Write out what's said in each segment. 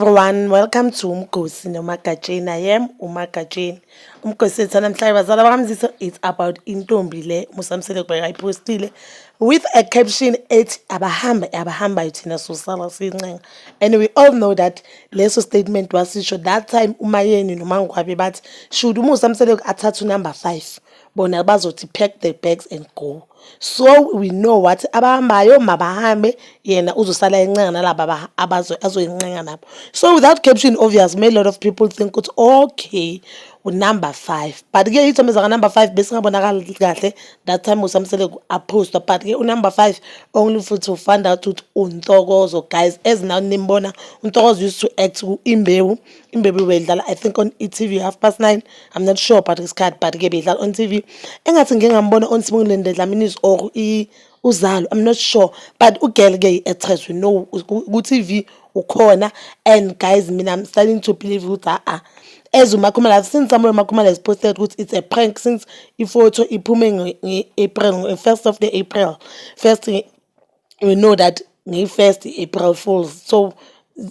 Everyone, welcome to Umgosi noMagajeni. I am uMagajeni. Umgosi ethu namhlanje bazala bakamzisa, it's about intombi le musamsele kubeka ayipostile with a caption ethi abahamba thina sosala sincenga. And we all know that leso statement wasisho that time uMayeni noMangwabi bathi should umusamsele athathe number 5 bona bazothi pack the bags and go. So we know what abahambayo mabahambe yena uzosala encenga nalaba azoyincenga nabo. So without caption obvious made a lot of people think it's okay with number 5, but ke ithombe zaka number 5 bese ngabonakala kahle that time usamsele post, but ke number 5 only for to find out ukuthi uNtokozo. Guys, as now nimbona uNtokozo used to act Imbewu wedlala I think on eTV 9:30, I'm not sure but it's card, but ke bedlala on TV engathi ngeke ngambona on Sibongile Dlamini's or Uzalo, I'm not sure, but ugirl ke actress we know ku TV ukhona. And guys, mina I'm starting to believe ukuthi as uMakhumalo, I've seen somewhere Makhumalo has posted that it's a prank since photo iphume April, 1st of the April. First we know that 1st April Fools. So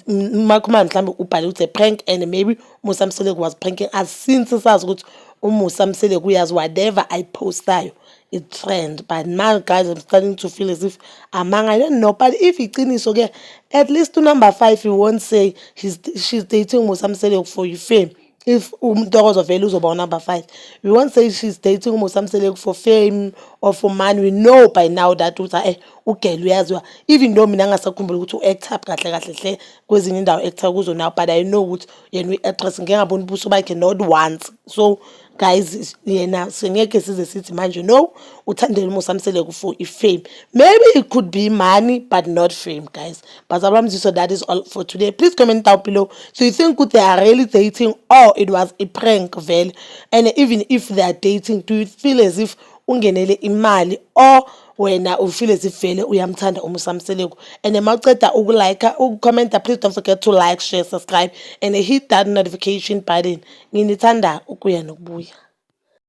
Makhumalo mhlambe ubhale ukuthi a prank and maybe Musamsele was pranking us since sazi ukuthi uMusamsele uyazi whatever I postayo it trend. But now guys, I'm starting to feel as if I don't know, but if iqiniso ke at least to number 5 he won't say she's dating Musamsele for your fame. If Umtokozo vele uzoba number 5, we won't say she's dating Musamsele for fame or for money. We know by now that ugel uyaziwa, even though mina ngasakhumbula ukuthi uact up kahle hle kwezinye indawo act kuzo now, but I know ukuthi yena uactress ngeke ngabona ubuso bakhe not once. So guys, yena singeke size sithi manje no uthandele Musamsele for fame. Maybe it could be money but not fame, guys. But so that is all for today. Please comment down below. So you think they are really dating or it was a prank vele? And even if they are dating, do you feel as if ungenele imali or wena ufeel as if vele uyamthanda uMusamsele? And mawuceda ukulike ukucomment, please don't forget to like, share, subscribe and hit that notification button. Nginithanda ukuya nokubuya.